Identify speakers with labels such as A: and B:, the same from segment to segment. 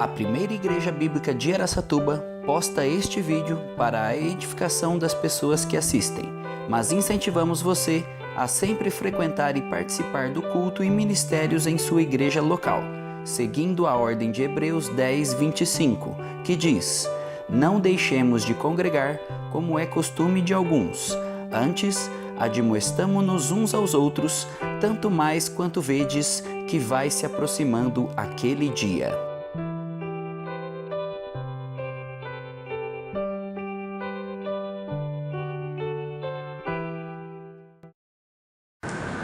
A: A primeira igreja bíblica de Araçatuba posta este vídeo para a edificação das pessoas que assistem, mas incentivamos você a sempre frequentar e participar do culto e ministérios em sua igreja local, seguindo a ordem de Hebreus 10, 25, que diz: "Não deixemos de congregar, como é costume de alguns, antes admoestamo-nos uns aos outros, tanto mais quanto vedes que vai se aproximando aquele dia."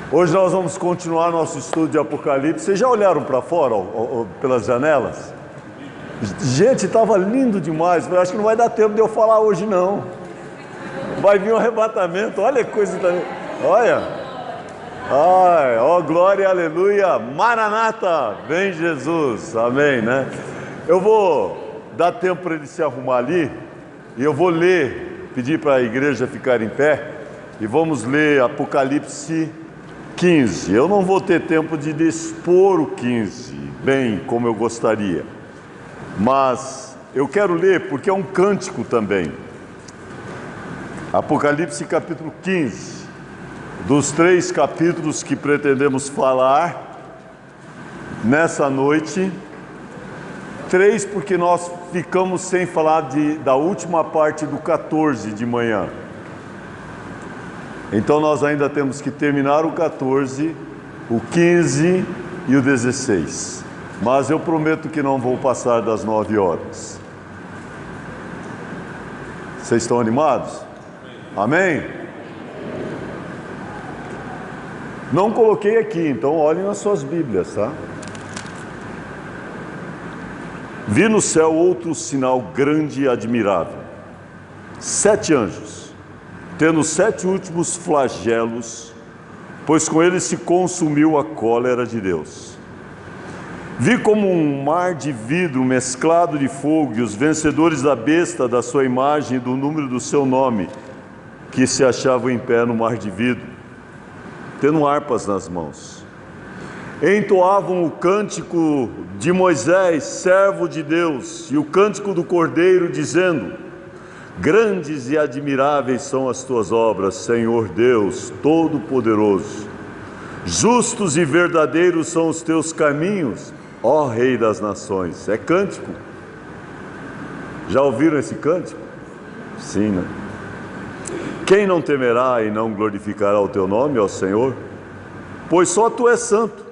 B: Hoje nós vamos continuar nosso estudo de Apocalipse. Vocês já olharam para fora, pelas janelas? Gente, estava lindo demais. Eu acho que não vai dar tempo de eu falar hoje, não. Vai vir um arrebatamento. Olha que coisa também. Olha. Ai, ó, glória, aleluia. Maranata, vem Jesus. Amém, né? Eu vou dar tempo para ele se arrumar ali. E eu vou ler, pedir para a igreja ficar em pé. E vamos ler Apocalipse 15. Eu não vou ter tempo de expor o 15 bem como eu gostaria, mas eu quero ler porque é um cântico também. Apocalipse capítulo 15, dos 3 capítulos que pretendemos falar nessa noite, 3 porque nós ficamos sem falar da última parte do 14 de manhã. Então nós ainda temos que terminar o 14, o 15 e o 16. Mas eu prometo que não vou passar das 9 horas. Vocês estão animados? Amém? Não coloquei aqui, então olhem nas suas Bíblias, tá? Vi no céu outro sinal grande e admirável. 7 anjos, tendo 7 últimos flagelos, pois com eles se consumiu a cólera de Deus. Vi como um mar de vidro mesclado de fogo, e os vencedores da besta, da sua imagem e do número do seu nome, que se achavam em pé no mar de vidro, tendo harpas nas mãos. Entoavam o cântico de Moisés, servo de Deus, e o cântico do Cordeiro, dizendo: grandes e admiráveis são as tuas obras, Senhor Deus Todo-Poderoso. Justos e verdadeiros são os teus caminhos, ó Rei das Nações. É cântico. Já ouviram esse cântico? Sim, né? Quem não temerá e não glorificará o teu nome, ó Senhor? Pois só tu és santo.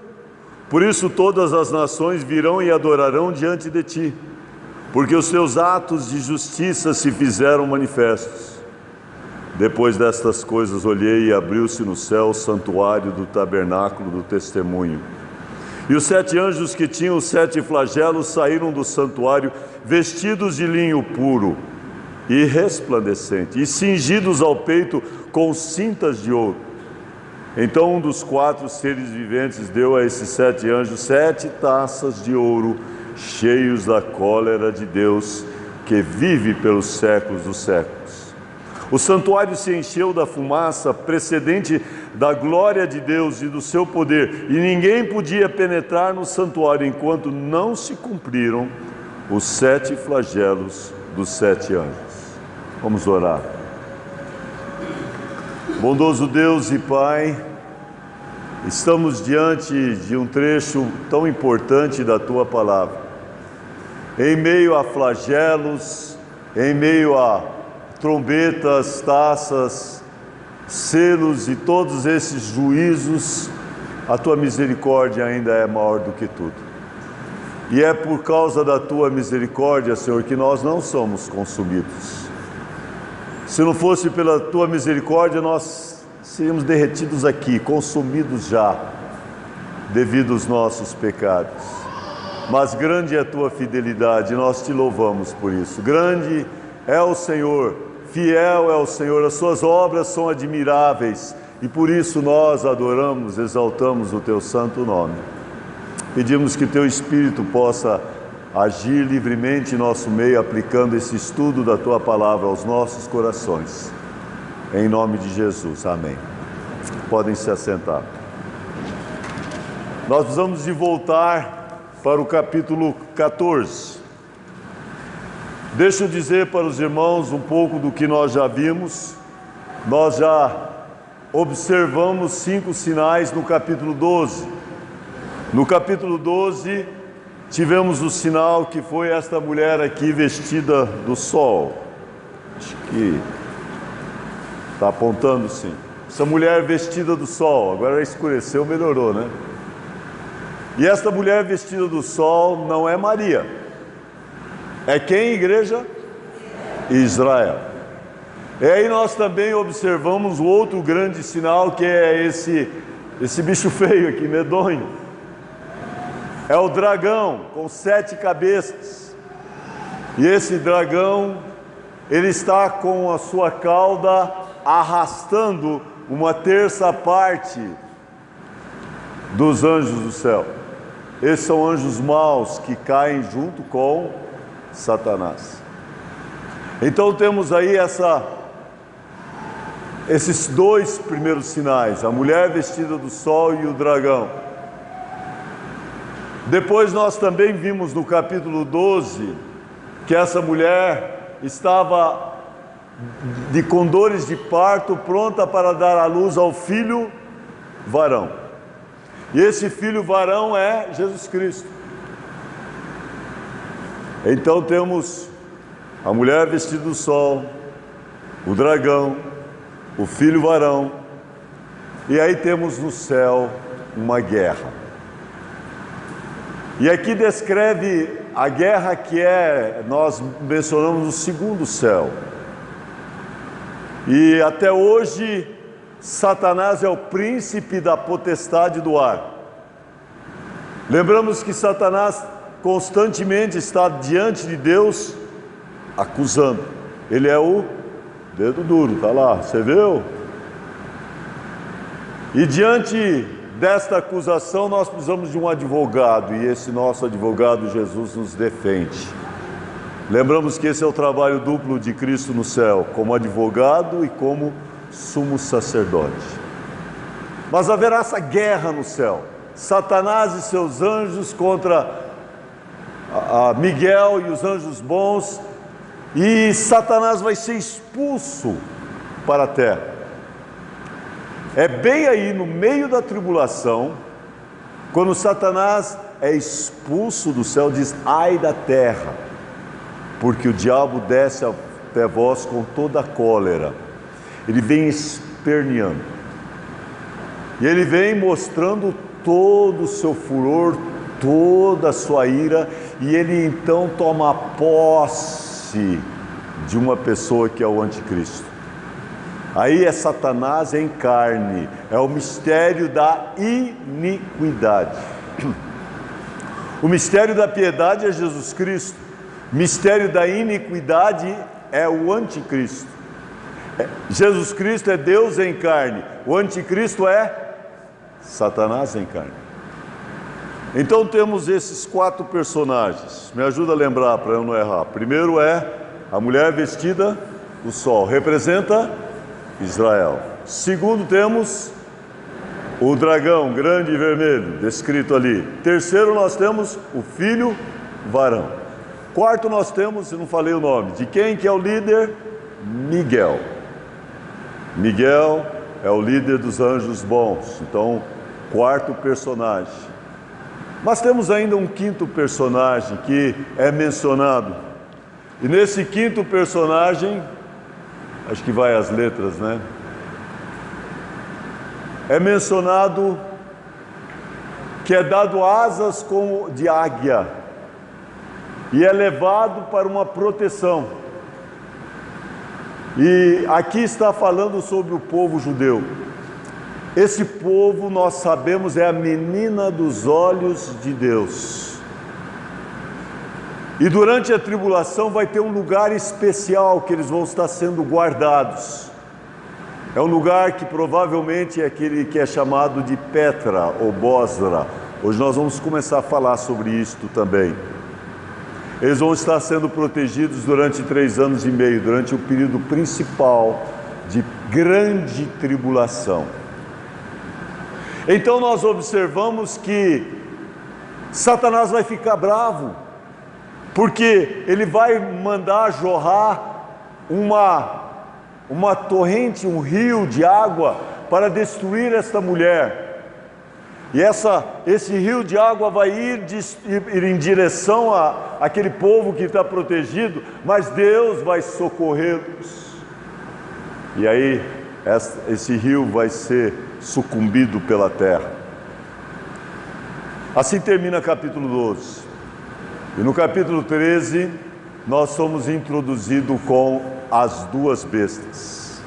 B: Por isso todas as nações virão e adorarão diante de ti, porque os teus atos de justiça se fizeram manifestos. Depois destas coisas olhei, e abriu-se no céu o santuário do tabernáculo do testemunho. E os 7 anjos que tinham os 7 flagelos saíram do santuário, vestidos de linho puro e resplandecente, e cingidos ao peito com cintas de ouro. Então um dos 4 seres viventes deu a esses 7 anjos 7 taças de ouro, cheios da cólera de Deus, que vive pelos séculos dos séculos. O santuário se encheu da fumaça precedente da glória de Deus e do seu poder, e ninguém podia penetrar no santuário enquanto não se cumpriram os 7 flagelos dos 7 anjos. Vamos orar. Bondoso Deus e Pai, estamos diante de um trecho tão importante da Tua Palavra. Em meio a flagelos, em meio a trombetas, taças, selos e todos esses juízos, a Tua misericórdia ainda é maior do que tudo. E é por causa da Tua misericórdia, Senhor, que nós não somos consumidos. Se não fosse pela Tua misericórdia, nós seríamos derretidos aqui, consumidos já, devido aos nossos pecados. Mas grande é a Tua fidelidade, nós Te louvamos por isso. Grande é o Senhor, fiel é o Senhor, as Suas obras são admiráveis, e por isso nós adoramos, exaltamos o Teu santo nome. Pedimos que Teu Espírito possa agir livremente em nosso meio, aplicando esse estudo da Tua Palavra aos nossos corações. Em nome de Jesus, amém. Podem se assentar. Nós precisamos de voltar para o capítulo 14. Deixa eu dizer para os irmãos um pouco do que nós já vimos. Nós já observamos 5 sinais no capítulo 12. No capítulo 12, tivemos o sinal que foi esta mulher aqui vestida do sol. Acho que está apontando sim. Essa mulher vestida do sol, agora escureceu, melhorou, né? E esta mulher vestida do sol não é Maria. É quem, igreja? Israel. E aí nós também observamos o outro grande sinal, que é esse bicho feio aqui, medonho. É o dragão com 7 cabeças. E esse dragão, ele está com a sua cauda arrastando uma terça parte dos anjos do céu. Esses são anjos maus que caem junto com Satanás. Então temos aí esses 2 primeiros sinais, a mulher vestida do sol e o dragão. Depois nós também vimos no capítulo 12 que essa mulher estava com dores de parto, pronta para dar à luz ao filho varão. E esse filho varão é Jesus Cristo. Então temos a mulher vestida do sol, o dragão, o filho varão, e aí temos no céu uma guerra. E aqui descreve a guerra que nós mencionamos no segundo céu. E até hoje, Satanás é o príncipe da potestade do ar. Lembramos que Satanás constantemente está diante de Deus acusando. Ele é o dedo duro, está lá, você viu? E diante desta acusação nós precisamos de um advogado, e esse nosso advogado Jesus nos defende. Lembramos que esse é o trabalho duplo de Cristo no céu, como advogado e como sumo sacerdote. Mas haverá essa guerra no céu, Satanás e seus anjos contra Miguel e os anjos bons, e Satanás vai ser expulso para a terra. É bem aí no meio da tribulação, quando Satanás é expulso do céu, diz: ai da terra, porque o diabo desce até vós com toda a cólera. Ele vem esperneando, e ele vem mostrando todo o seu furor, toda a sua ira, e ele então toma posse de uma pessoa que é o anticristo. Aí é Satanás em carne, é o mistério da iniquidade. O mistério da piedade é Jesus Cristo, o mistério da iniquidade é o anticristo. Jesus Cristo é Deus em carne, o anticristo é Satanás em carne. Então temos esses 4 personagens, me ajuda a lembrar para eu não errar. Primeiro é a mulher vestida do sol, representa Israel. Segundo, temos o dragão grande e vermelho, descrito ali. Terceiro, nós temos o filho varão. Quarto, nós temos, eu não falei o nome, de quem que é o líder? Miguel. Miguel é o líder dos anjos bons. Então, quarto personagem. Mas temos ainda um quinto personagem que é mencionado. E nesse quinto personagem, acho que vai as letras, né? É mencionado que é dado asas como de águia e é levado para uma proteção. E aqui está falando sobre o povo judeu. Esse povo, nós sabemos, é a menina dos olhos de Deus. E durante a tribulação vai ter um lugar especial que eles vão estar sendo guardados. É um lugar que provavelmente é aquele que é chamado de Petra ou Bosra. Hoje nós vamos começar a falar sobre isto também. Eles vão estar sendo protegidos durante 3 anos e meio, durante o período principal de grande tribulação. Então nós observamos que Satanás vai ficar bravo, porque ele vai mandar jorrar uma torrente, um rio de água para destruir esta mulher. E esse rio de água vai ir em direção àquele povo que está protegido, mas Deus vai socorrê-los. E aí esse rio vai ser sucumbido pela terra. Assim termina capítulo 12. E no capítulo 13, nós somos introduzidos com as duas bestas.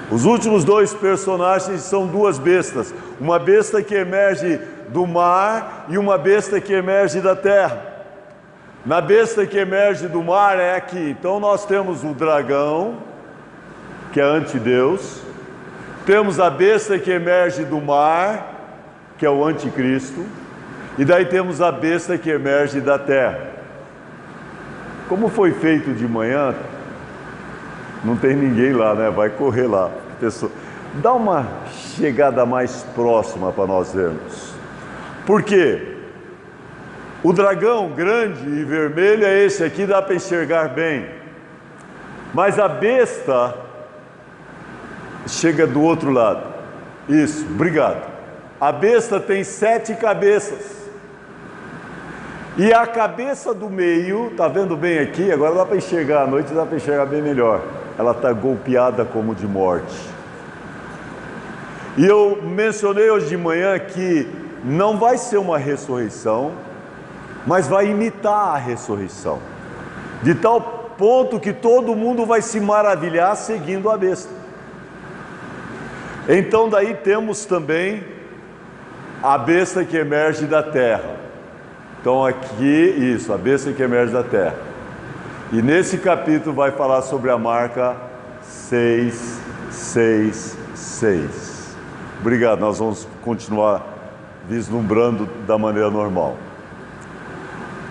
B: Os últimos dois personagens são duas bestas. Uma besta que emerge do mar e uma besta que emerge da terra. Na besta que emerge do mar é aqui. Então nós temos o dragão, que é antideus. Temos a besta que emerge do mar, que é o anticristo. E daí temos a besta que emerge da terra. Como foi feito de manhã, não tem ninguém lá, né? Vai correr lá. Pessoa, dá uma chegada mais próxima para nós vermos. Por quê? O dragão grande e vermelho é esse aqui, dá para enxergar bem. Mas a besta chega do outro lado. Isso, obrigado. A besta tem 7 cabeças. E a cabeça do meio, tá vendo bem aqui? Agora dá para enxergar à noite, dá para enxergar bem melhor. Ela está golpeada como de morte. E eu mencionei hoje de manhã que não vai ser uma ressurreição, mas vai imitar a ressurreição. De tal ponto que todo mundo vai se maravilhar seguindo a besta. Então daí temos também a besta que emerge da terra. Então aqui, isso, a besta que emerge da terra. E nesse capítulo vai falar sobre a marca 666. Obrigado, nós vamos continuar vislumbrando da maneira normal.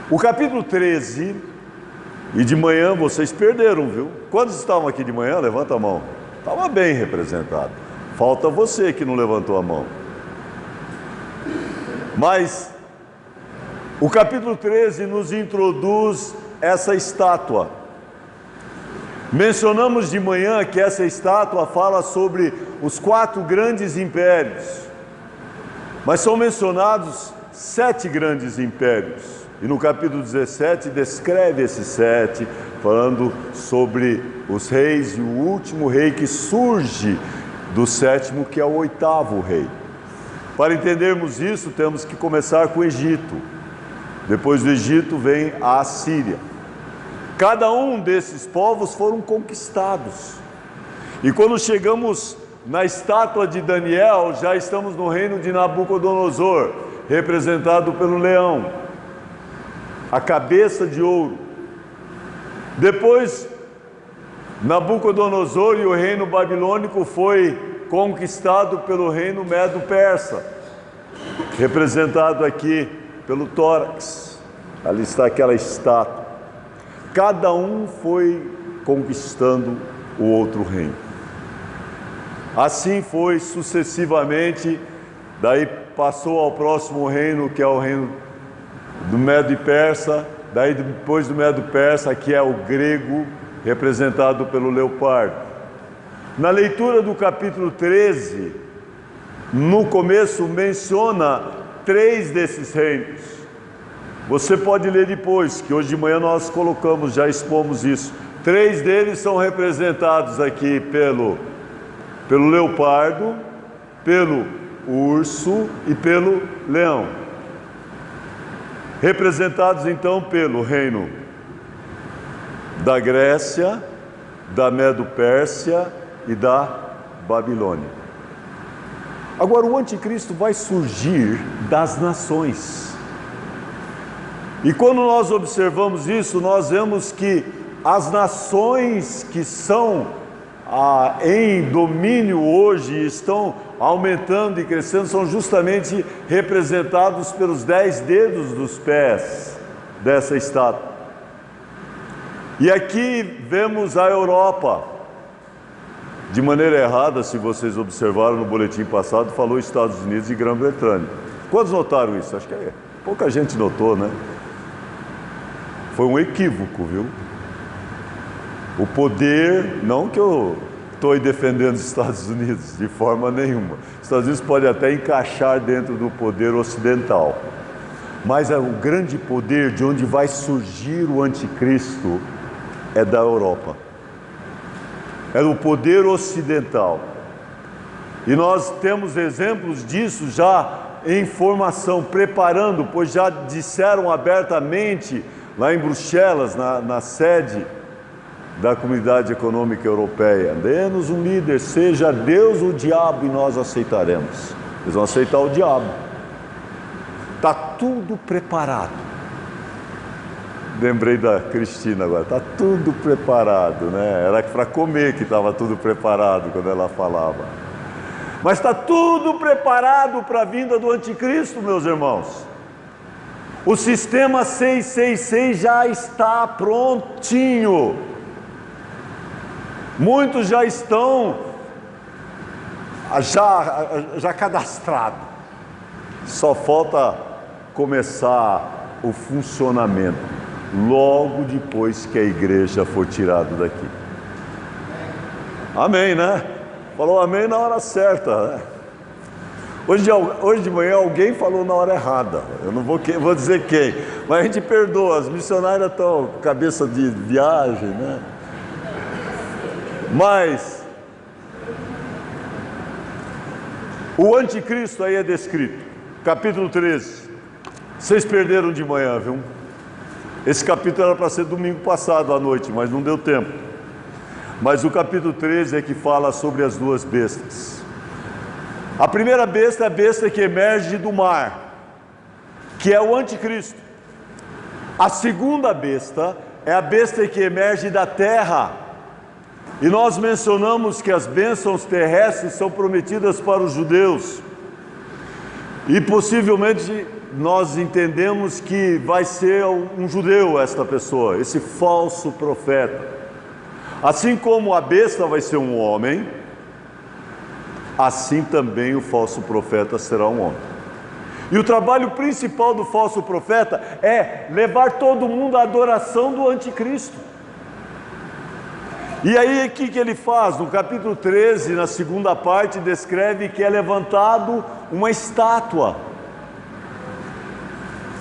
B: O capítulo 13, e de manhã vocês perderam, viu? Quantos estavam aqui de manhã? Levanta a mão. Estava bem representado. Falta você que não levantou a mão. Mas o capítulo 13 nos introduz essa estátua. Mencionamos de manhã que essa estátua fala sobre os 4 grandes impérios, mas são mencionados 7 grandes impérios. E no capítulo 17 descreve esses 7, falando sobre os reis e o último rei que surge do 7º, que é o 8º rei. Para entendermos isso, temos que começar com o Egito. Depois do Egito vem a Assíria. Cada um desses povos foram conquistados. E quando chegamos na estátua de Daniel, já estamos no reino de Nabucodonosor, representado pelo leão, a cabeça de ouro. Depois, Nabucodonosor e o reino babilônico foi conquistado pelo reino medo-persa, representado aqui pelo tórax. Ali está aquela estátua. Cada um foi conquistando o outro reino. Assim foi sucessivamente. Daí passou ao próximo reino, que é o reino do Medo e Persa. Daí depois do Medo e Persa, aqui é o grego, representado pelo leopardo. Na leitura do capítulo 13, no começo menciona 3 desses reinos. Você pode ler depois, que hoje de manhã nós colocamos, já expomos isso. 3 deles são representados aqui pelo leopardo, pelo urso e pelo leão. Representados então pelo reino da Grécia, da Medo-Pérsia e da Babilônia. Agora o anticristo vai surgir das nações. E quando nós observamos isso, nós vemos que as nações que são em domínio hoje, estão aumentando e crescendo, são justamente representados pelos 10 dedos dos pés dessa estátua. E aqui vemos a Europa. De maneira errada, se vocês observaram no boletim passado, falou Estados Unidos e Grã-Bretanha. Quantos notaram isso? Acho que Pouca gente notou, né? Foi um equívoco, viu? O poder, não que eu estou aí defendendo os Estados Unidos, de forma nenhuma. Os Estados Unidos pode até encaixar dentro do poder ocidental. Mas o grande poder de onde vai surgir o anticristo é da Europa. É o poder ocidental. E nós temos exemplos disso já em formação, preparando, pois já disseram abertamente lá em Bruxelas, na sede da Comunidade Econômica Europeia: dê-nos um líder, seja Deus ou o diabo, e nós aceitaremos. Eles vão aceitar o diabo. Está tudo preparado. Lembrei da Cristina agora, está tudo preparado, né? Era para comer que estava tudo preparado quando ela falava. Mas está tudo preparado para a vinda do anticristo, meus irmãos. O sistema 666 já está prontinho. Muitos já estão já cadastrados. Só falta começar o funcionamento logo depois que a igreja for tirada daqui. Amém, né? Falou amém na hora certa, né? Hoje de manhã alguém falou na hora errada. Eu não vou dizer quem, mas a gente perdoa. As missionárias estão com cabeça de viagem, né? Mas o anticristo aí é descrito, capítulo 13. Vocês perderam de manhã, viu? Esse capítulo era para ser domingo passado à noite, mas não deu tempo. Mas o capítulo 13 é que fala sobre as duas bestas. A primeira besta é a besta que emerge do mar, que é o anticristo. A segunda besta é a besta que emerge da terra. E nós mencionamos que as bênçãos terrestres são prometidas para os judeus. E possivelmente nós entendemos que vai ser um judeu esta pessoa, esse falso profeta. Assim como a besta vai ser um homem, assim também o falso profeta será um homem. E o trabalho principal do falso profeta é levar todo mundo à adoração do anticristo. E aí o que ele faz? No capítulo 13, na segunda parte, descreve que é levantado uma estátua.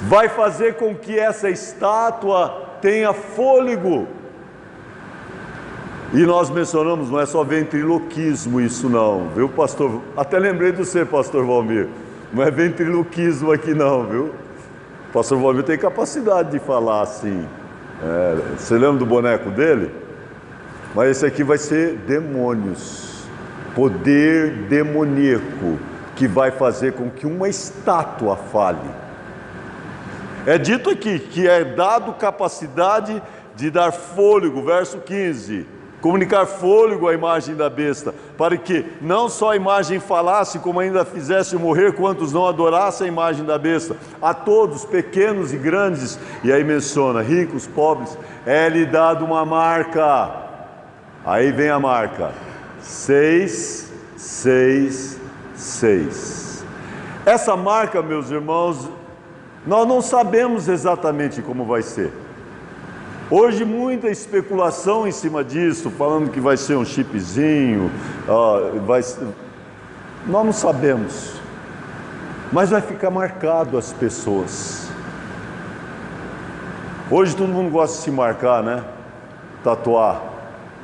B: Vai fazer com que essa estátua tenha fôlego. E nós mencionamos, não é só ventriloquismo isso não, viu, pastor? Até lembrei de você, pastor Valmir. Não é ventriloquismo aqui não, viu? O pastor Valmir tem capacidade de falar assim. Você lembra do boneco dele? Mas esse aqui vai ser demônios. Poder demoníaco que vai fazer com que uma estátua fale. É dito aqui que é dado capacidade de dar fôlego, verso 15. Comunicar fôlego à imagem da besta, para que não só a imagem falasse, como ainda fizesse morrer quantos não adorassem a imagem da besta. A todos, pequenos e grandes, e aí menciona, ricos, pobres, é-lhe dado uma marca. Aí vem a marca, 666. Essa marca, meus irmãos, nós não sabemos exatamente como vai ser. Hoje muita especulação em cima disso, falando que vai ser um chipzinho, nós não sabemos, mas vai ficar marcado as pessoas. Hoje todo mundo gosta de se marcar, né? Tatuar.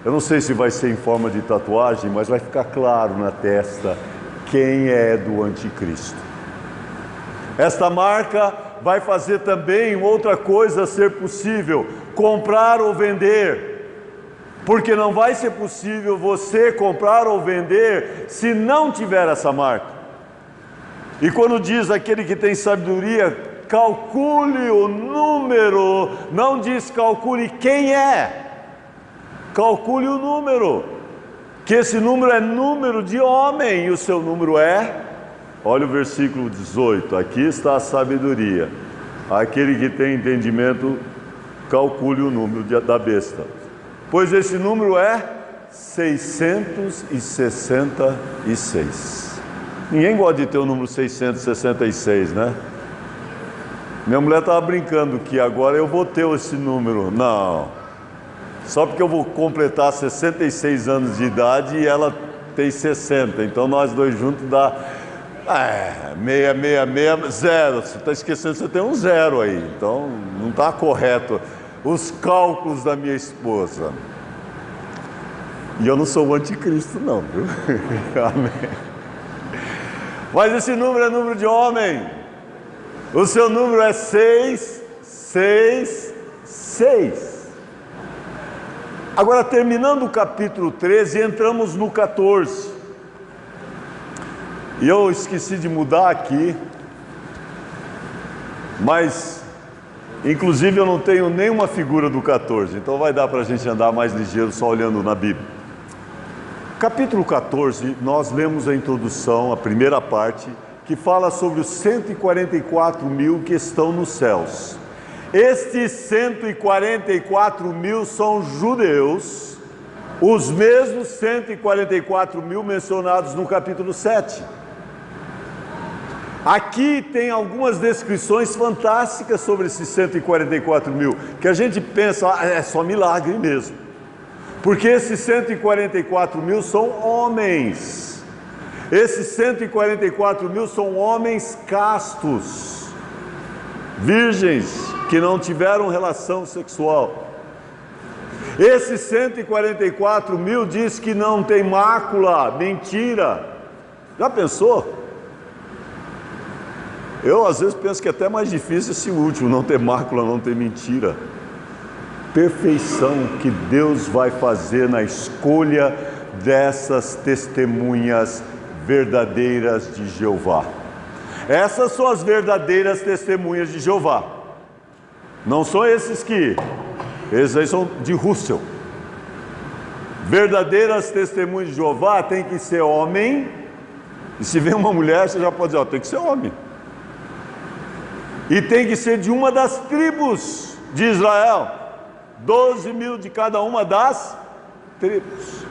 B: Eu não sei se vai ser em forma de tatuagem, mas vai ficar claro na testa quem é do anticristo. Esta marca vai fazer também outra coisa ser possível: comprar ou vender, porque não vai ser possível você comprar ou vender se não tiver essa marca. E quando diz aquele que tem sabedoria, calcule o número, não diz calcule quem é, calcule o número, que esse número é número de homem, e o seu número é, olha o versículo 18, aqui está a sabedoria, aquele que tem entendimento, calcule o número da besta, pois esse número é 666. Ninguém gosta de ter o número 666, né? Minha mulher estava brincando que agora eu vou ter esse número. Não. Só porque eu vou completar 66 anos de idade e ela tem 60. Então nós dois juntos dá 666, zero. Você está esquecendo que você tem um zero aí. Então não está correto os cálculos da minha esposa. E eu não sou o anticristo não, viu? Amém. Mas esse número é número de homem. O seu número é 666. Agora, terminando o capítulo 13, entramos no 14. E eu esqueci de mudar aqui, mas, inclusive, eu não tenho nenhuma figura do 14, então vai dar para a gente andar mais ligeiro só olhando na Bíblia. Capítulo 14, nós lemos a introdução, a primeira parte, que fala sobre os 144 mil que estão nos céus. Estes 144 mil são judeus, os mesmos 144 mil mencionados no capítulo 7. Aqui tem algumas descrições fantásticas sobre esses 144 mil, que a gente pensa, é só milagre mesmo. Porque esses 144 mil são homens. Esses 144 mil são homens castos, virgens, que não tiveram relação sexual. Esses 144 mil diz que não tem mácula, mentira. Já pensou? Eu às vezes penso que é até mais difícil esse último, não ter mácula, não ter mentira. Perfeição que Deus vai fazer na escolha dessas testemunhas verdadeiras de Jeová. Essas são as verdadeiras testemunhas de Jeová. Não são esses aí são de Russell. Verdadeiras testemunhas de Jeová tem que ser homem. E se vem uma mulher, você já pode dizer, tem que ser homem. E tem que ser de uma das tribos de Israel. 12 mil de cada uma das tribos.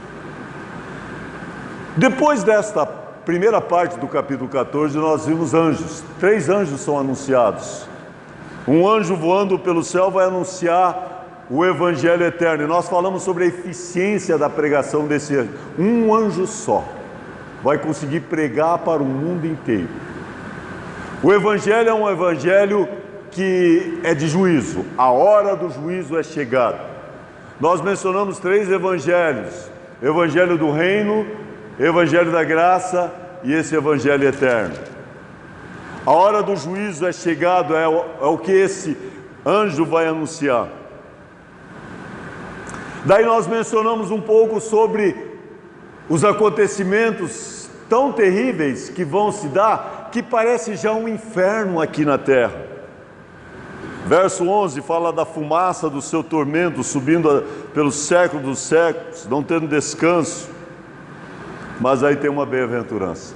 B: Depois desta primeira parte do capítulo 14, nós vimos anjos. 3 anjos são anunciados. Um anjo voando pelo céu vai anunciar o evangelho eterno. E nós falamos sobre a eficiência da pregação desse anjo. Um anjo só vai conseguir pregar para o mundo inteiro. O evangelho é um evangelho que é de juízo. A hora do juízo é chegada. Nós mencionamos 3 evangelhos: evangelho do reino, evangelho da graça e esse evangelho eterno. A hora do juízo é chegado, é o que esse anjo vai anunciar. Daí nós mencionamos um pouco sobre os acontecimentos tão terríveis que vão se dar, que parece já um inferno aqui na terra. Verso 11 fala da fumaça do seu tormento subindo pelos séculos dos séculos, não tendo descanso. Mas aí tem uma bem-aventurança.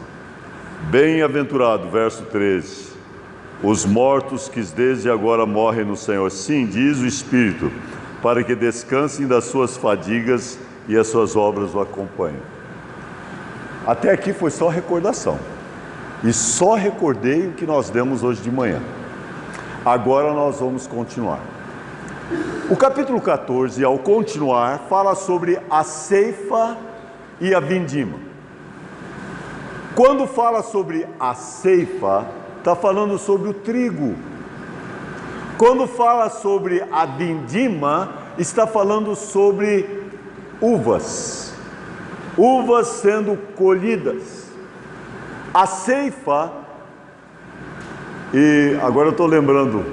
B: Bem-aventurado, verso 13, os mortos que desde agora morrem no Senhor. Sim, diz o Espírito, para que descansem das suas fadigas e as suas obras o acompanhem. Até aqui foi só recordação. E só recordei o que nós demos hoje de manhã. Agora nós vamos continuar. O capítulo 14, ao continuar, fala sobre a ceifa e a vindima. Quando fala sobre a ceifa, está falando sobre o trigo. Quando fala sobre a vindima, está falando sobre uvas. Uvas sendo colhidas. A ceifa, e agora eu estou lembrando,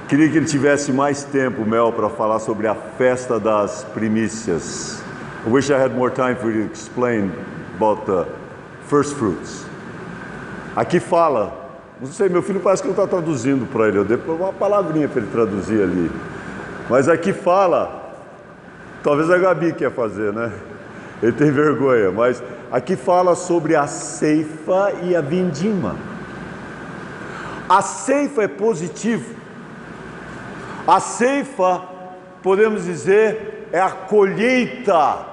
B: queria que ele tivesse mais tempo, Mel, para falar sobre a festa das primícias. I wish I had more time for you to explain about the first fruits. Aqui fala, não sei, meu filho parece que não está traduzindo para ele, eu dei uma palavrinha para ele traduzir ali. Mas aqui fala, talvez a Gabi quer fazer, né? Ele tem vergonha, mas aqui fala sobre a ceifa e a vindima. A ceifa é positivo. A ceifa, podemos dizer, é a colheita.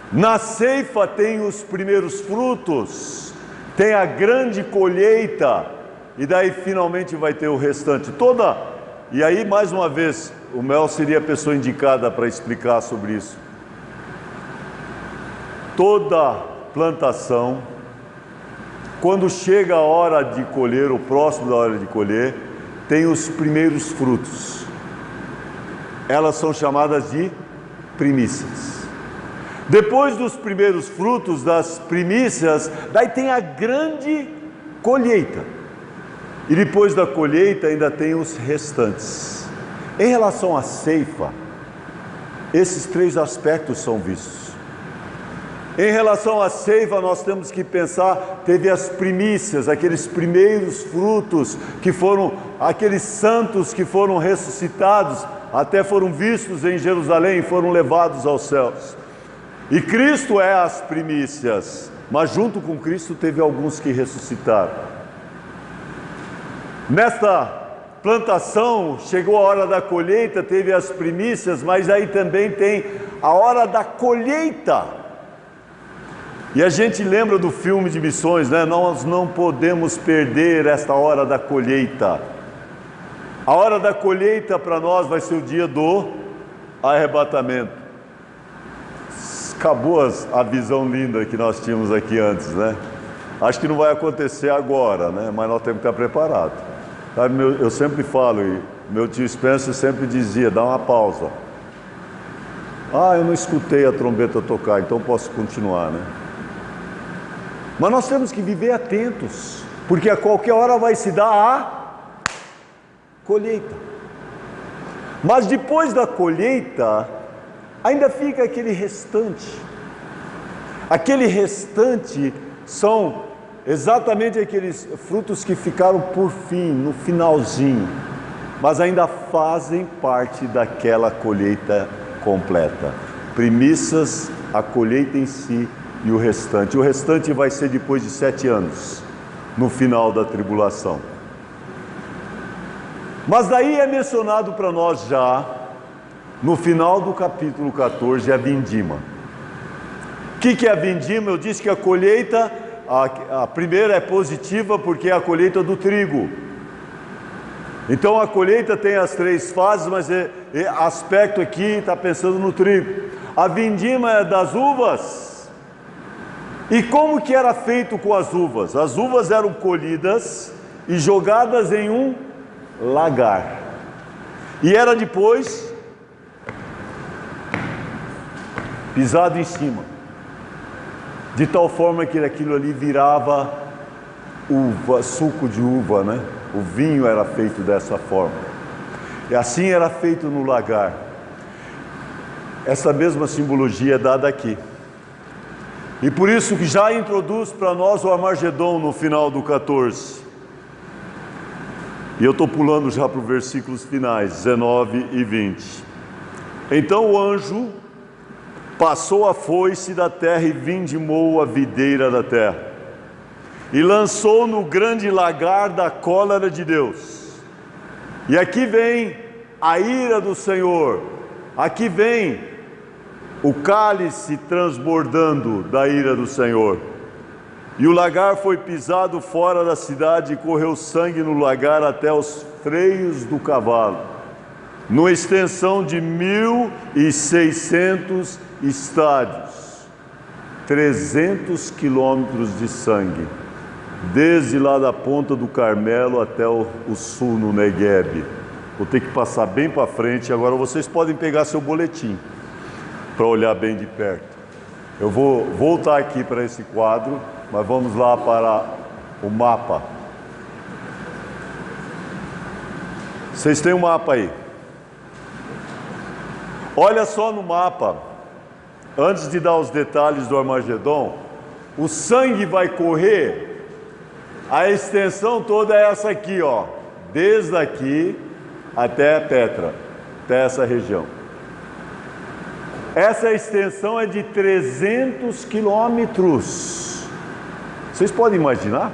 B: Na ceifa tem os primeiros frutos, tem a grande colheita, e daí finalmente vai ter o restante. E aí, mais uma vez, o Mel seria a pessoa indicada para explicar sobre isso. Toda plantação, quando chega a hora de colher, ou próximo da hora de colher, tem os primeiros frutos. Elas são chamadas de primícias. Depois dos primeiros frutos, das primícias, daí tem a grande colheita. E depois da colheita ainda tem os restantes. Em relação à ceifa, esses três aspectos são vistos. Em relação à ceifa, nós temos que pensar, teve as primícias, aqueles primeiros frutos, que foram aqueles santos que foram ressuscitados, até foram vistos em Jerusalém, foram levados aos céus. E Cristo é as primícias, mas junto com Cristo teve alguns que ressuscitaram. Nesta plantação, chegou a hora da colheita, teve as primícias, mas aí também tem a hora da colheita. E a gente lembra do filme de missões, né? Nós não podemos perder esta hora da colheita. A hora da colheita para nós vai ser o dia do arrebatamento. Acabou a visão linda que nós tínhamos aqui antes, né? Acho que não vai acontecer agora, né? Mas nós temos que estar preparados. Eu sempre falo, e meu tio Spencer sempre dizia, dá uma pausa. Eu não escutei a trombeta tocar, então posso continuar, né? Mas nós temos que viver atentos, porque a qualquer hora vai se dar a colheita. Mas depois da colheita, ainda fica aquele restante. Aquele restante são exatamente aqueles frutos que ficaram por fim, no finalzinho, mas ainda fazem parte daquela colheita completa. Primícias, a colheita em si e o restante. O restante vai ser depois de 7 anos, no final da tribulação. Mas daí é mencionado para nós já, no final do capítulo 14, a vindima. O que é a vindima? Eu disse que a colheita, a primeira é positiva porque é a colheita do trigo. Então a colheita tem as 3 fases, mas aspecto aqui está pensando no trigo. A vindima é das uvas. E como que era feito com as uvas? As uvas eram colhidas e jogadas em um lagar. E era depois pisado em cima, de tal forma que aquilo ali virava uva, suco de uva, né? O vinho era feito dessa forma. E assim era feito no lagar. Essa mesma simbologia é dada aqui. E por isso que já introduz para nós o Armagedon no final do 14. E eu estou pulando já para os versículos finais, 19 e 20. Então o anjo passou a foice da terra e vindimou a videira da terra, e lançou no grande lagar da cólera de Deus. E aqui vem a ira do Senhor, aqui vem o cálice transbordando da ira do Senhor. E o lagar foi pisado fora da cidade, e correu sangue no lagar até os freios do cavalo, numa extensão de 1.600 estádios, 300 quilômetros de sangue, desde lá da ponta do Carmelo até o sul, no Negueb. Vou ter que passar bem para frente. Agora vocês podem pegar seu boletim para olhar bem de perto. Eu vou voltar aqui para esse quadro, mas vamos lá para o mapa. Vocês têm um mapa aí? Olha só no mapa, antes de dar os detalhes do Armagedon, o sangue vai correr, a extensão toda é essa aqui, ó, desde aqui até Petra, até essa região. Essa extensão é de 300 quilômetros. Vocês podem imaginar?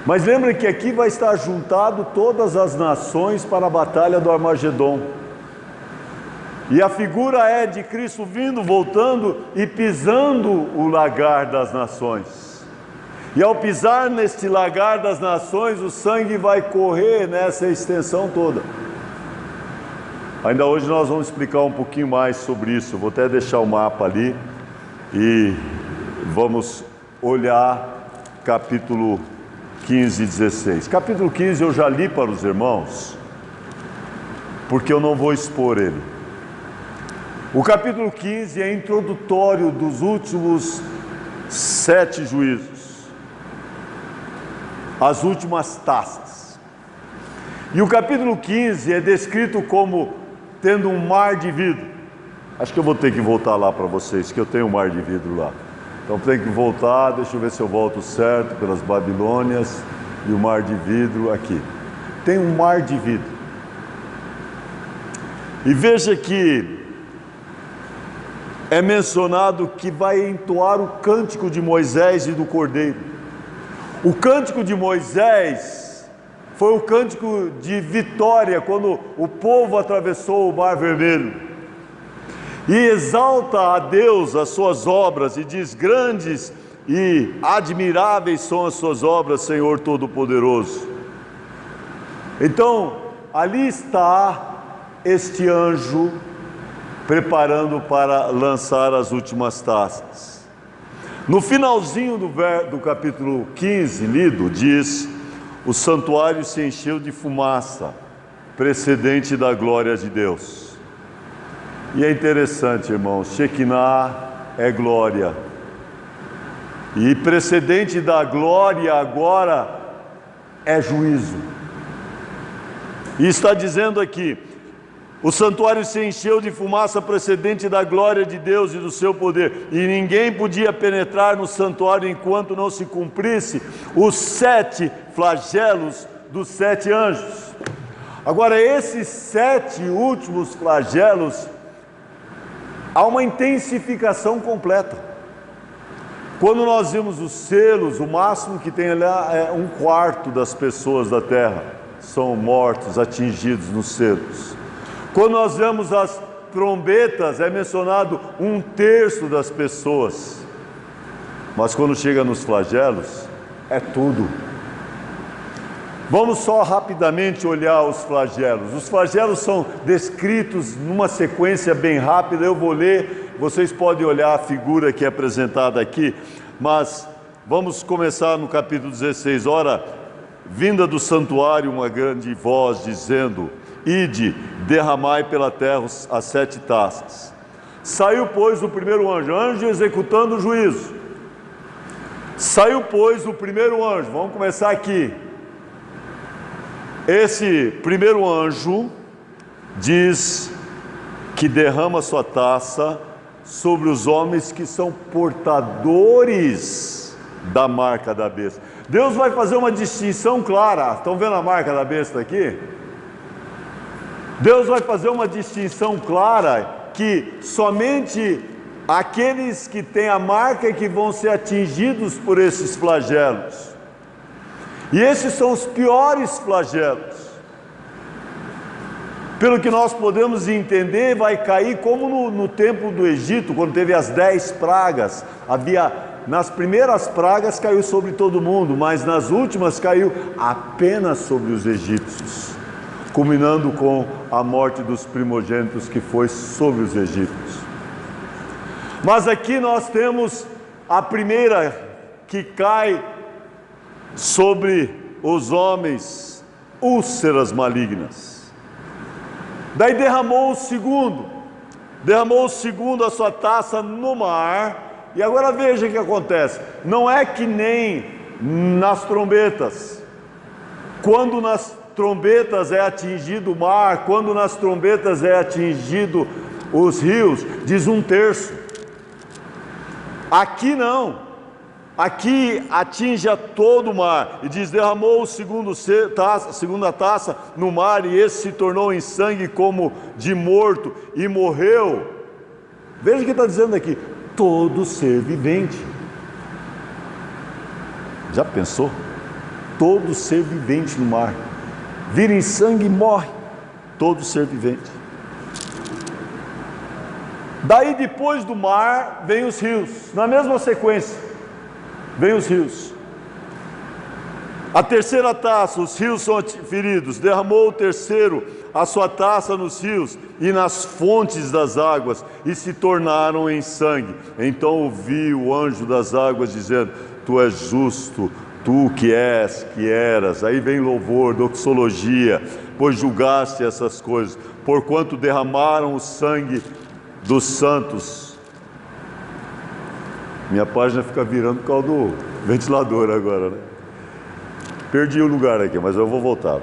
B: Mas lembrem que aqui vai estar juntado todas as nações para a batalha do Armagedon. E a figura é de Cristo vindo, voltando e pisando o lagar das nações. E ao pisar neste lagar das nações, o sangue vai correr nessa extensão toda. Ainda hoje nós vamos explicar um pouquinho mais sobre isso. Vou até deixar o mapa ali e vamos olhar capítulo 15 e 16. Capítulo 15 eu já li para os irmãos, porque eu não vou expor ele. O capítulo 15 é introdutório dos últimos 7 juízos, as últimas taças. E o capítulo 15 é descrito como tendo um mar de vidro. Acho que eu vou ter que voltar lá para vocês, que eu tenho um mar de vidro lá. Então tem que voltar, deixa eu ver se eu volto certo, pelas Babilônias e o mar de vidro aqui. Tem um mar de vidro. E veja que é mencionado que vai entoar o cântico de Moisés e do Cordeiro. O cântico de Moisés foi o cântico de vitória quando o povo atravessou o Mar Vermelho. E exalta a Deus as suas obras e diz: grandes e admiráveis são as suas obras, Senhor Todo-Poderoso. Então, ali está este anjo preparando para lançar as últimas taças. No finalzinho do capítulo 15 lido, diz: o santuário se encheu de fumaça, precedente da glória de Deus. E é interessante, irmãos, Shekinah é glória. E precedente da glória agora é juízo. E está dizendo aqui: o santuário se encheu de fumaça precedente da glória de Deus e do seu poder, e ninguém podia penetrar no santuário enquanto não se cumprisse os 7 flagelos dos 7 anjos. Agora, esses 7 últimos flagelos, há uma intensificação completa. Quando nós vimos os selos, o máximo que tem lá é 1/4 das pessoas da terra são mortos, atingidos nos selos. Quando nós vemos as trombetas, é mencionado 1/3 das pessoas. Mas quando chega nos flagelos, é tudo. Vamos só rapidamente olhar os flagelos. Os flagelos são descritos numa sequência bem rápida. Eu vou ler, vocês podem olhar a figura que é apresentada aqui, mas vamos começar no capítulo 16. Ora, vinda do santuário uma grande voz dizendo: ide, derramai pela terra as 7 taças. Saiu, pois, o primeiro anjo executando o juízo. Saiu, pois, o primeiro anjo. Vamos começar aqui. Esse primeiro anjo diz que derrama sua taça sobre os homens que são portadores da marca da besta. Deus vai fazer uma distinção clara. Estão vendo a marca da besta aqui? Deus vai fazer uma distinção clara que somente aqueles que têm a marca é que vão ser atingidos por esses flagelos. E esses são os piores flagelos. Pelo que nós podemos entender, vai cair como no tempo do Egito, quando teve as 10 pragas. Nas primeiras pragas caiu sobre todo mundo, mas nas últimas caiu apenas sobre os egípcios, culminando com a morte dos primogênitos que foi sobre os egípcios. Mas aqui nós temos a primeira que cai sobre os homens, úlceras malignas. Daí derramou o segundo a sua taça no mar. E agora veja o que acontece. Não é que nem nas trombetas. Quando nas trombetas é atingido o mar, quando nas trombetas é atingido os rios, diz 1/3. Aqui não. Aqui atinge a todo o mar. E diz: derramou a segunda taça no mar, e esse se tornou em sangue como de morto, e morreu. Veja o que está dizendo aqui: todo ser vivente. Já pensou? Todo ser vivente no mar vira em sangue e morre. Todo ser vivente. Daí depois do mar vem os rios, na mesma sequência. Vem os rios. A terceira taça, os rios são feridos. Derramou o terceiro a sua taça nos rios e nas fontes das águas, e se tornaram em sangue. Então ouvi o anjo das águas dizendo: tu és justo, tu que és, que eras. Aí vem louvor, doxologia, pois julgaste essas coisas, porquanto derramaram o sangue dos santos. Minha página fica virando por causa do ventilador agora, né? Perdi o lugar aqui, mas eu vou voltar.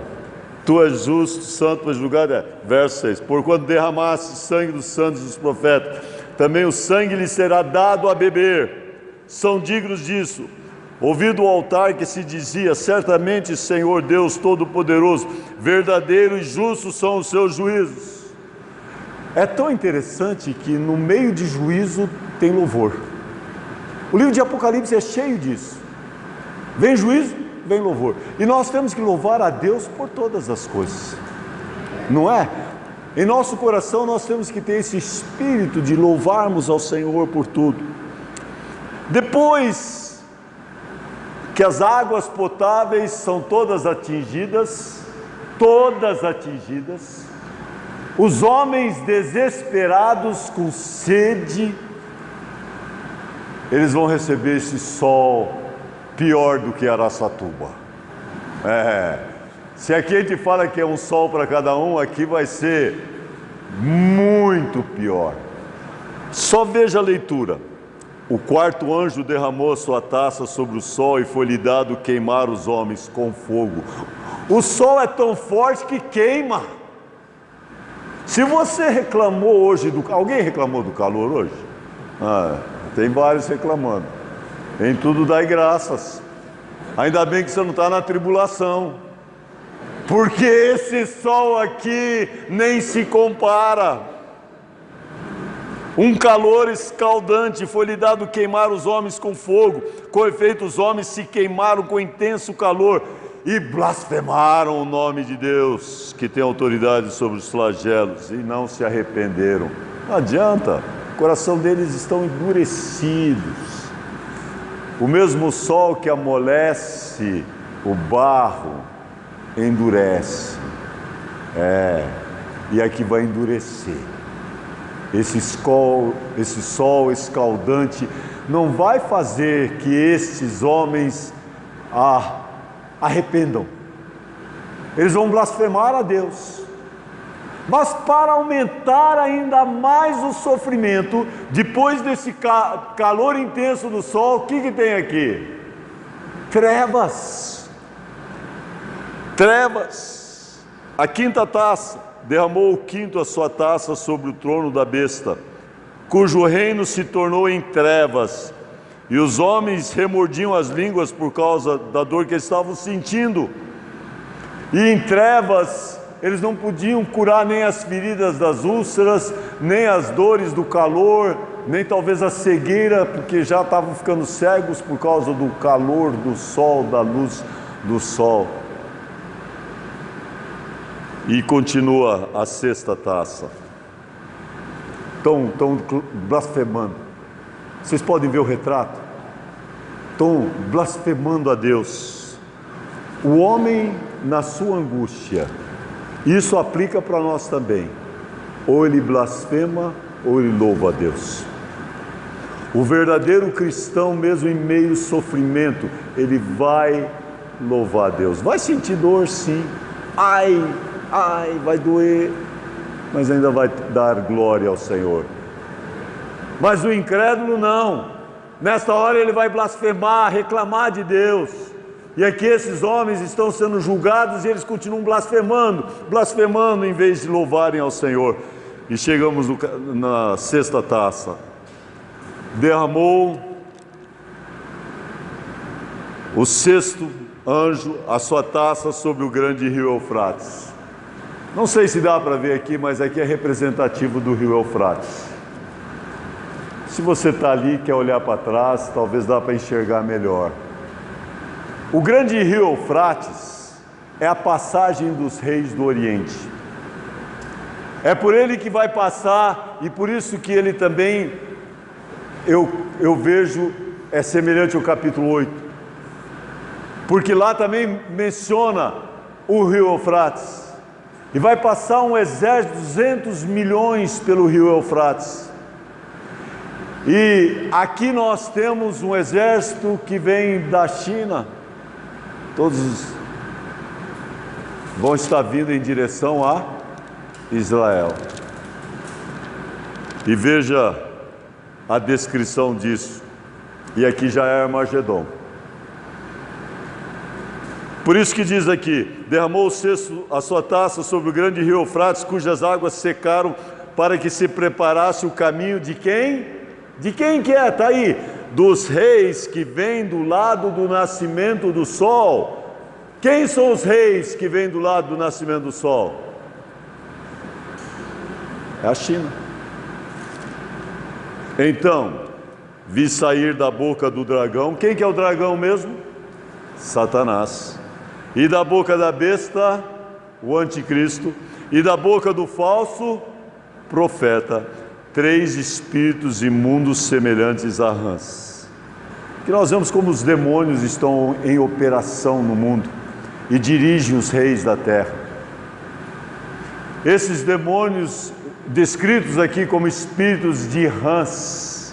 B: Tu és justo, santo, mas julgado verso 6. Porquanto derramaste sangue dos santos e dos profetas, também o sangue lhes será dado a beber. São dignos disso. Ouvido o altar que se dizia: certamente Senhor Deus Todo-Poderoso, verdadeiro e justo são os seus juízos. É tão interessante que no meio de juízo tem louvor. O livro de Apocalipse é cheio disso. Vem juízo, vem louvor. E nós temos que louvar a Deus por todas as coisas, não é? Em nosso coração nós temos que ter esse espírito de louvarmos ao Senhor por tudo. Depois que as águas potáveis são todas atingidas, os homens desesperados com sede, eles vão receber esse sol pior do que Araçatuba. Se aqui a gente fala que é um sol para cada um, aqui vai ser muito pior. Só veja a leitura. O quarto anjo derramou a sua taça sobre o sol e foi-lhe dado queimar os homens com fogo. O sol é tão forte que queima. Se você reclamou hoje alguém reclamou do calor hoje? Tem vários reclamando. Em tudo dai graças. Ainda bem que você não está na tribulação, porque esse sol aqui nem se compara. Um calor escaldante foi-lhe dado queimar os homens com fogo. Com efeito, os homens se queimaram com intenso calor e blasfemaram o nome de Deus, que tem autoridade sobre os flagelos, e não se arrependeram. Não adianta, o coração deles estão endurecidos. O mesmo sol que amolece o barro endurece. E aqui vai endurecer. Esse sol escaldante não vai fazer que estes homens arrependam. Eles vão blasfemar a Deus. Mas para aumentar ainda mais o sofrimento, depois desse calor intenso do sol, o que tem aqui? Trevas. A quinta taça. Derramou o quinto a sua taça sobre o trono da besta, cujo reino se tornou em trevas, e os homens remordiam as línguas por causa da dor que eles estavam sentindo. E em trevas eles não podiam curar nem as feridas das úlceras, nem as dores do calor, nem talvez a cegueira, porque já estavam ficando cegos por causa do calor do sol, da luz do sol. E continua a sexta taça. Estão blasfemando. Vocês podem ver o retrato? Estão blasfemando a Deus. O homem na sua angústia. Isso aplica para nós também. Ou ele blasfema, ou ele louva a Deus. O verdadeiro cristão, mesmo em meio ao sofrimento, ele vai louvar a Deus. Vai sentir dor, sim. Ai, vai doer, mas ainda vai dar glória ao Senhor. Mas o incrédulo não. Nesta hora ele vai blasfemar, reclamar de Deus. E aqui esses homens estão sendo julgados e eles continuam blasfemando em vez de louvarem ao Senhor. E chegamos na sexta taça. Derramou o sexto anjo a sua taça sobre o grande rio Eufrates. Não sei se dá para ver aqui, mas aqui é representativo do rio Eufrates. Se você está ali e quer olhar para trás, talvez dá para enxergar melhor. O grande rio Eufrates é a passagem dos reis do Oriente. É por ele que vai passar, e por isso que ele também, eu vejo, é semelhante ao capítulo 8. porque lá também menciona o rio Eufrates, e vai passar um exército de 200 milhões pelo rio Eufrates. E aqui nós temos um exército que vem da China, todos vão estar vindo em direção a Israel. E veja a descrição disso, e aqui já é Armagedon. Por isso que diz aqui: derramou o cesto a sua taça sobre o grande rio Eufrates, cujas águas secaram, para que se preparasse o caminho de quem? De quem que é? Está aí. Dos reis que vêm do lado do nascimento do sol. Quem são os reis que vêm do lado do nascimento do sol? É a China. Então, vi sair da boca do dragão. Quem que é o dragão mesmo? Satanás. E da boca da besta, o anticristo. E da boca do falso profeta, 3 espíritos imundos semelhantes a rãs. Que nós vemos como os demônios estão em operação no mundo e dirigem os reis da terra. Esses demônios descritos aqui como espíritos de rãs.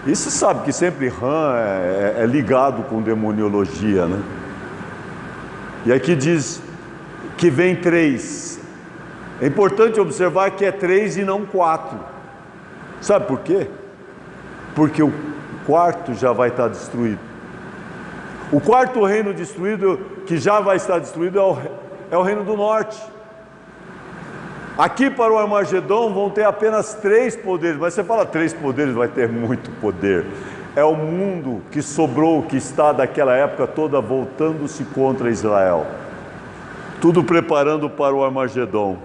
B: E se sabe que sempre rã é ligado com demoniologia, né? E aqui diz que vem 3. É importante observar que é 3 e não 4. Sabe por quê? Porque o quarto já vai estar destruído. O quarto reino destruído, que já vai estar destruído, é o reino do norte. Aqui para o Armagedon vão ter apenas 3 poderes, mas você fala 3 poderes, vai ter muito poder. É o mundo que sobrou, que está daquela época toda voltando-se contra Israel. Tudo preparando para o Armagedon.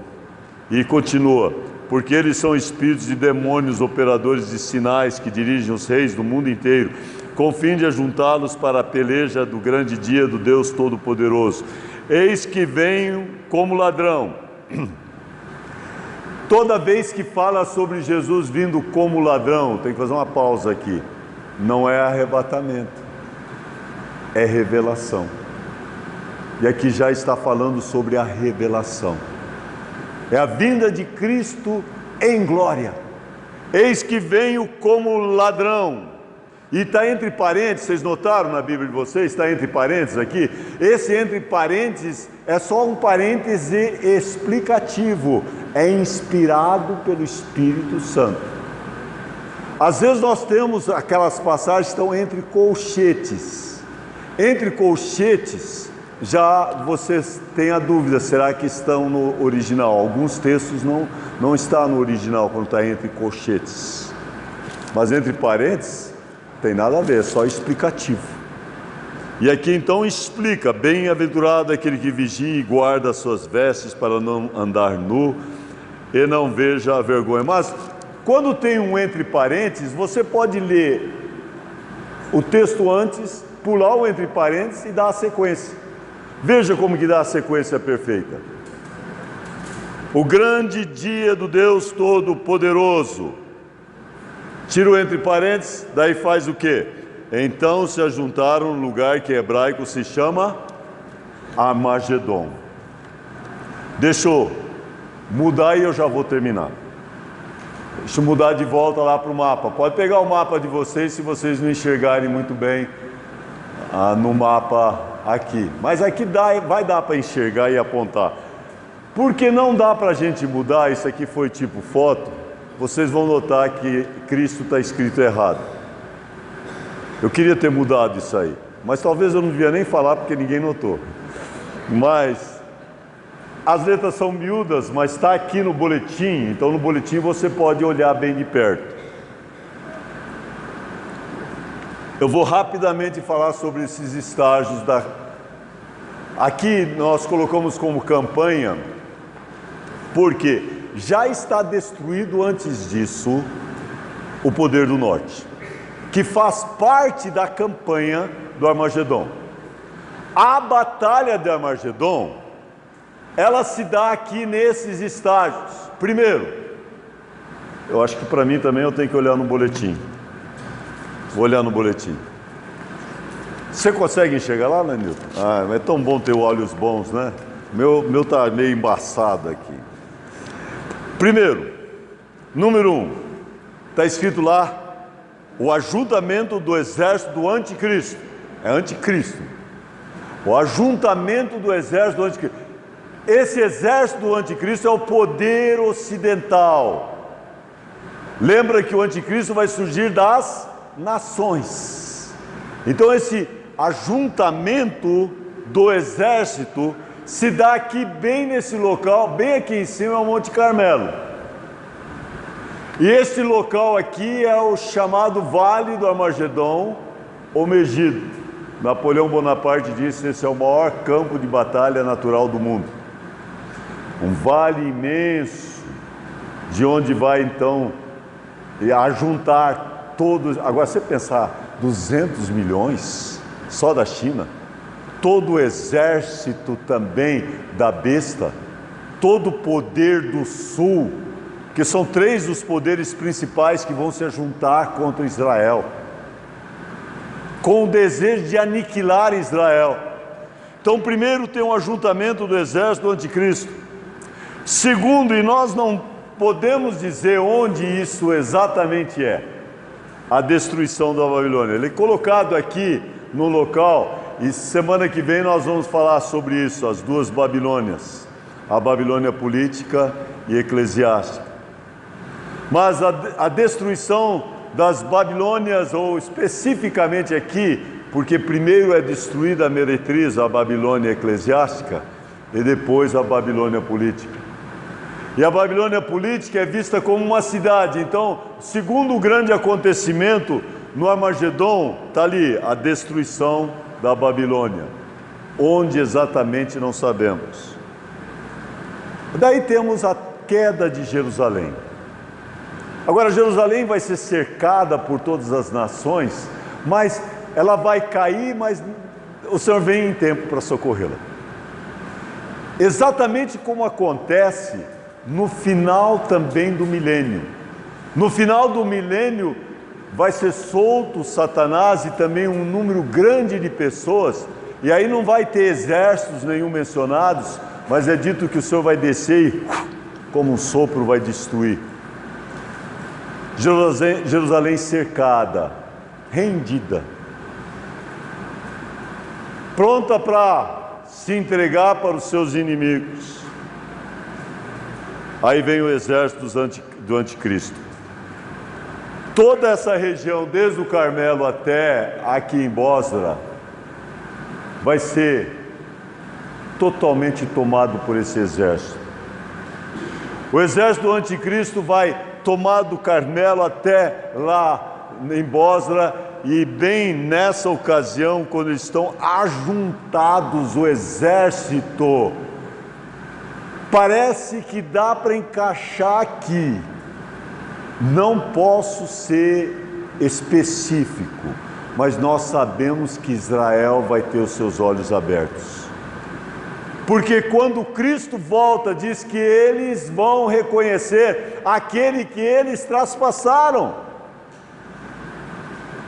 B: E continua: porque eles são espíritos de demônios, operadores de sinais, que dirigem os reis do mundo inteiro, com o fim de ajuntá-los para a peleja do grande dia do Deus Todo-Poderoso. Eis que venho como ladrão. Toda vez que fala sobre Jesus vindo como ladrão, tem que fazer uma pausa aqui. Não é arrebatamento, é revelação. E aqui já está falando sobre a revelação. É a vinda de Cristo em glória. Eis que venho como ladrão. E está entre parênteses, vocês notaram na Bíblia de vocês? Está entre parênteses aqui. Esse entre parênteses é só um parêntese explicativo. É inspirado pelo Espírito Santo. Às vezes nós temos aquelas passagens que estão entre colchetes. Entre colchetes, já vocês têm a dúvida, será que estão no original? Alguns textos não estão no original quando está entre colchetes. Mas entre parênteses, tem nada a ver, é só explicativo. E aqui então explica: bem-aventurado aquele que vigia e guarda as suas vestes para não andar nu e não veja a vergonha. Mas quando tem um entre parênteses, você pode ler o texto antes, pular o entre parênteses e dar a sequência. Veja como que dá a sequência perfeita. O grande dia do Deus Todo-Poderoso. Tira o entre parênteses, daí faz o quê? Então se ajuntaram no lugar que em hebraico se chama Armagedon. Deixa eu mudar e eu já vou terminar. Deixa eu mudar de volta lá para o mapa. Pode pegar o mapa de vocês se vocês não enxergarem muito bem no mapa aqui. Mas aqui vai dar para enxergar e apontar. Porque não dá para a gente mudar, isso aqui foi tipo foto, vocês vão notar que Cristo está escrito errado. Eu queria ter mudado isso aí, mas talvez eu não devia nem falar porque ninguém notou. Mas as letras são miúdas, mas está aqui no boletim, então no boletim você pode olhar bem de perto. Eu vou rapidamente falar sobre esses estágios Aqui nós colocamos como campanha, porque já está destruído antes disso o poder do norte, que faz parte da campanha do Armagedon. A batalha de Armagedon, ela se dá aqui nesses estágios. Primeiro, eu acho que para mim também eu tenho que olhar no boletim. Vou olhar no boletim. Você consegue enxergar lá, né, Nilton? Ah, é tão bom ter olhos bons, né? Meu tá meio embaçado aqui. Primeiro, número 1, está escrito lá, o ajuntamento do exército do anticristo. É anticristo. O ajuntamento do exército do anticristo. Esse exército do anticristo é o poder ocidental. Lembra que o anticristo vai surgir das nações. Então esse ajuntamento do exército se dá aqui bem nesse local, bem aqui em cima é o Monte Carmelo. E este local aqui é o chamado Vale do Armagedon ou Megido. Napoleão Bonaparte disse que esse é o maior campo de batalha natural do mundo. Um vale imenso, de onde vai então ajuntar todos. Agora, você pensar, 200 milhões só da China, todo o exército também da besta, todo o poder do sul, que são 3 dos poderes principais que vão se juntar contra Israel, com o desejo de aniquilar Israel. Então, primeiro tem um ajuntamento do exército do anticristo. Segundo, e nós não podemos dizer onde isso exatamente é, a destruição da Babilônia. Ele é colocado aqui no local, e semana que vem nós vamos falar sobre isso, as 2 Babilônias, a Babilônia política e eclesiástica. Mas a destruição das Babilônias, ou especificamente aqui, porque primeiro é destruída a meretriz, a Babilônia eclesiástica, e depois a Babilônia política. E a Babilônia política é vista como uma cidade. Então, segundo o grande acontecimento no Armagedon, está ali a destruição da Babilônia. Onde exatamente não sabemos. Daí temos a queda de Jerusalém. Agora, Jerusalém vai ser cercada por todas as nações, mas ela vai cair, mas o Senhor vem em tempo para socorrê-la. Exatamente como acontece no final também do milênio. No final do milênio vai ser solto Satanás e também um número grande de pessoas, e aí não vai ter exércitos nenhum mencionados, mas é dito que o Senhor vai descer e como um sopro vai destruir. Jerusalém cercada, rendida, pronta para se entregar para os seus inimigos. Aí vem o exército do anticristo. Toda essa região, desde o Carmelo até aqui em Bósra, vai ser totalmente tomado por esse exército. O exército do anticristo vai tomar do Carmelo até lá em Bósra, e bem nessa ocasião, quando eles estão ajuntados, o exército, parece que dá para encaixar aqui. Não posso ser específico, mas nós sabemos que Israel vai ter os seus olhos abertos. Porque quando Cristo volta, diz que eles vão reconhecer aquele que eles traspassaram.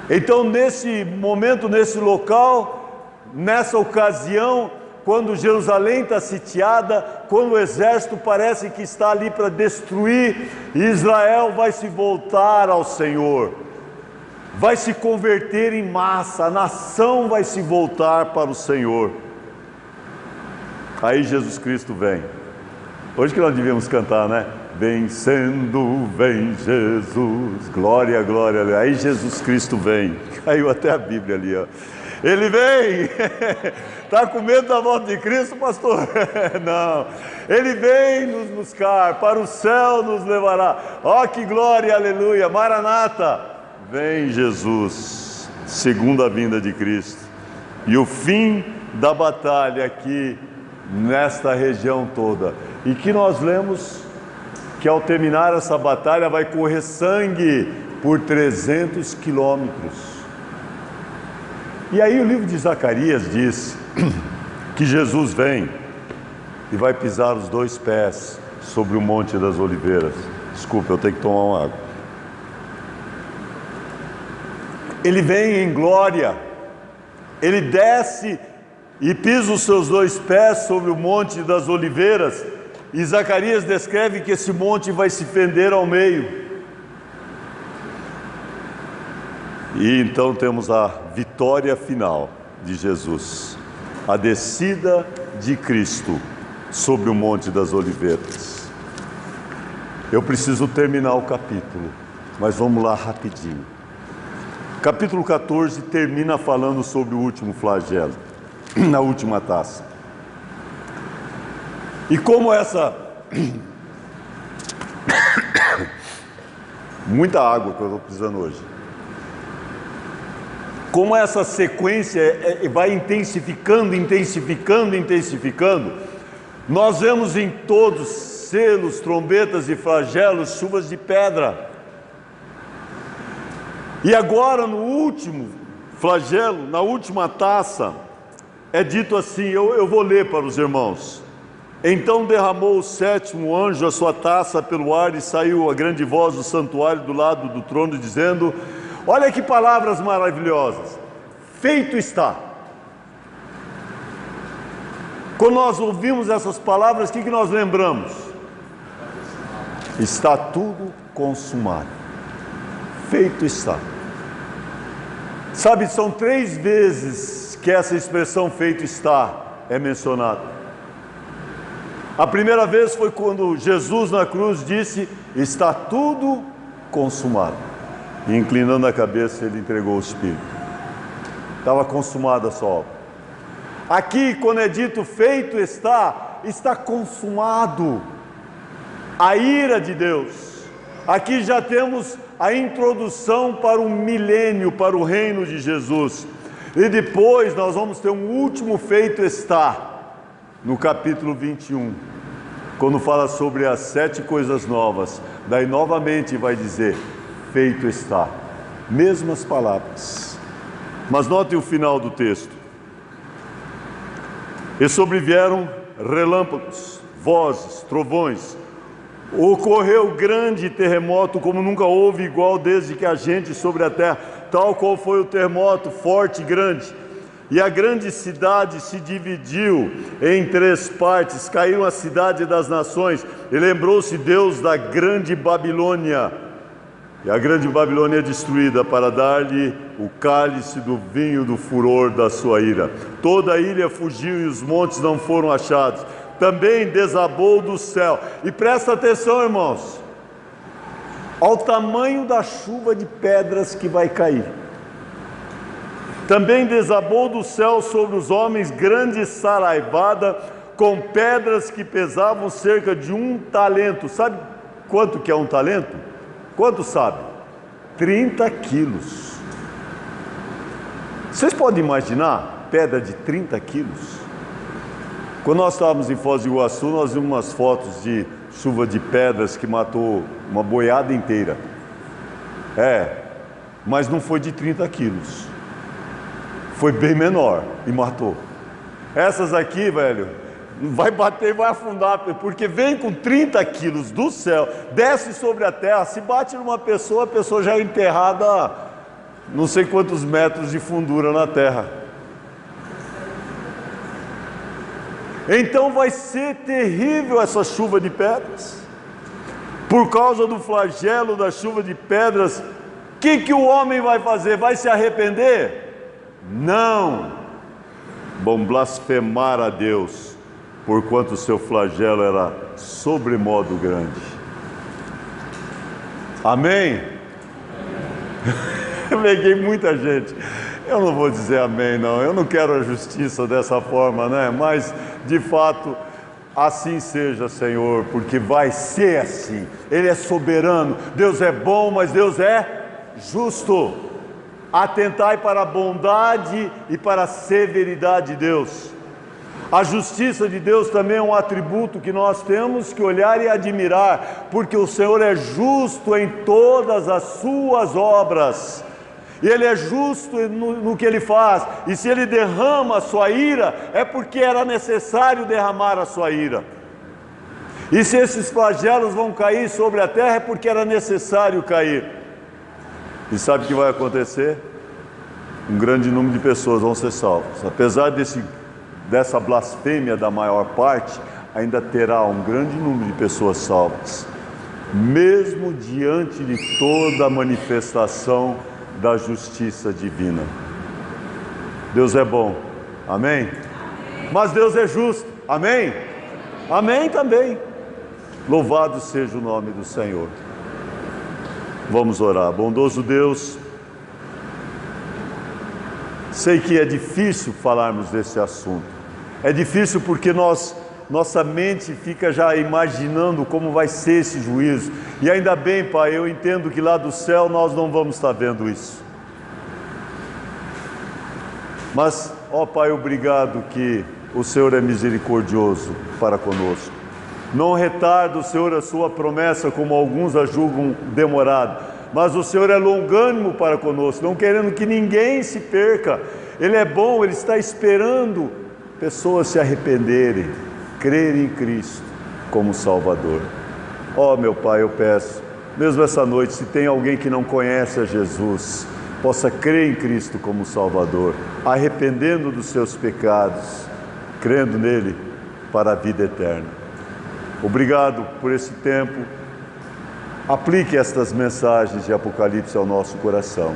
B: Então, nesse momento, nesse local, nessa ocasião, quando Jerusalém está sitiada, quando o exército parece que está ali para destruir, Israel vai se voltar ao Senhor, vai se converter em massa, a nação vai se voltar para o Senhor. Aí Jesus Cristo vem. Hoje que nós devíamos cantar, né? Vencendo, vem Jesus, glória, glória. Aí Jesus Cristo vem. Caiu até a Bíblia ali, ó. Ele vem. Está com medo da volta de Cristo, pastor? Não. Ele vem nos buscar, para o céu nos levará. Ó, que glória, aleluia. Maranata. Vem Jesus, segunda vinda de Cristo. E o fim da batalha aqui, nesta região toda. E que nós lemos que ao terminar essa batalha vai correr sangue por 300 quilômetros. E aí o livro de Zacarias diz que Jesus vem e vai pisar os 2 pés sobre o Monte das Oliveiras. Desculpa, eu tenho que tomar uma água. Ele vem em glória, Ele desce e pisa os seus 2 pés sobre o Monte das Oliveiras, e Zacarias descreve que esse monte vai se fender ao meio. E então temos a vitória final de Jesus, a descida de Cristo sobre o Monte das Oliveiras. Eu preciso terminar o capítulo, mas vamos lá rapidinho. Capítulo 14 termina falando sobre o último flagelo, na última taça. E como essa... Muita água que eu estou precisando hoje. Como essa sequência vai intensificando, nós vemos em todos selos, trombetas e flagelos, chuvas de pedra. E agora no último flagelo, na última taça, é dito assim, eu vou ler para os irmãos. Então derramou o 7º anjo a sua taça pelo ar e saiu a grande voz do santuário do lado do trono, dizendo: olha que palavras maravilhosas, feito está. Quando nós ouvimos essas palavras, o que nós lembramos? Está tudo consumado, feito está. Sabe, são 3 vezes que essa expressão feito está é mencionada. A primeira vez foi quando Jesus na cruz disse: está tudo consumado. E inclinando a cabeça, ele entregou o Espírito. Estava consumada a sua obra. Aqui, quando é dito feito está, está consumado a ira de Deus. Aqui já temos a introdução para o milênio, para o reino de Jesus. E depois nós vamos ter um último feito está, no capítulo 21, quando fala sobre as 7 coisas novas. Daí novamente vai dizer: feito está. Mesmas palavras. Mas notem o final do texto. E sobrevieram relâmpagos, vozes, trovões. Ocorreu grande terremoto, como nunca houve igual desde que há gente sobre a terra, tal qual foi o terremoto, forte e grande. E a grande cidade se dividiu em 3 partes, caiu a cidade das nações, e lembrou-se Deus da grande Babilônia. E a grande Babilônia é destruída para dar-lhe o cálice do vinho do furor da sua ira. Toda a ilha fugiu e os montes não foram achados. Também desabou do céu. E presta atenção, irmãos, ao tamanho da chuva de pedras que vai cair. Também desabou do céu sobre os homens grande saraivada, com pedras que pesavam cerca de 1 talento. Sabe quanto que é 1 talento? Quanto sabe? 30 quilos. Vocês podem imaginar pedra de 30 quilos? Quando nós estávamos em Foz do Iguaçu, nós vimos umas fotos de chuva de pedras que matou uma boiada inteira. Mas não foi de 30 quilos. Foi bem menor e matou. Essas aqui, velho, vai bater e vai afundar, porque vem com 30 quilos do céu, desce sobre a terra, se bate numa pessoa, a pessoa já é enterrada a não sei quantos metros de fundura na terra. Então vai ser terrível essa chuva de pedras. Por causa do flagelo da chuva de pedras, o que o homem vai fazer? Vai se arrepender? Não. Vão blasfemar a Deus, porquanto o seu flagelo era sobremodo grande. Amém? Eu peguei muita gente. Eu não vou dizer amém, não. Eu não quero a justiça dessa forma, né? Mas, de fato, assim seja, Senhor, porque vai ser assim. Ele é soberano. Deus é bom, mas Deus é justo. Atentai para a bondade e para a severidade de Deus. A justiça de Deus também é um atributo que nós temos que olhar e admirar, porque o Senhor é justo em todas as suas obras. E Ele é justo no que Ele faz. E se Ele derrama a sua ira, é porque era necessário derramar a sua ira. E se esses flagelos vão cair sobre a terra, é porque era necessário cair. E sabe o que vai acontecer? um grande número de pessoas vão ser salvas. Apesar dessa blasfêmia da maior parte, ainda terá um grande número de pessoas salvas, mesmo diante de toda a manifestação da justiça divina. Deus é bom, amém? Mas Deus é justo, amém? Amém também. Louvado seja o nome do Senhor. Vamos orar. Bondoso Deus, sei que é difícil falarmos desse assunto. É difícil porque nossa mente fica já imaginando como vai ser esse juízo. E ainda bem, Pai, eu entendo que lá do céu nós não vamos estar vendo isso. Mas, ó Pai, obrigado que o Senhor é misericordioso para conosco. Não retarda o Senhor a sua promessa, como alguns a julgam demorado, mas o Senhor é longânimo para conosco, não querendo que ninguém se perca. Ele é bom, Ele está esperando pessoas se arrependerem, crerem em Cristo como Salvador. Ó meu Pai, eu peço, mesmo essa noite, se tem alguém que não conhece a Jesus, possa crer em Cristo como Salvador, arrependendo dos seus pecados, crendo nele para a vida eterna. Obrigado por esse tempo. Aplique estas mensagens de Apocalipse ao nosso coração.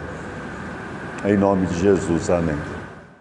B: Em nome de Jesus, amém.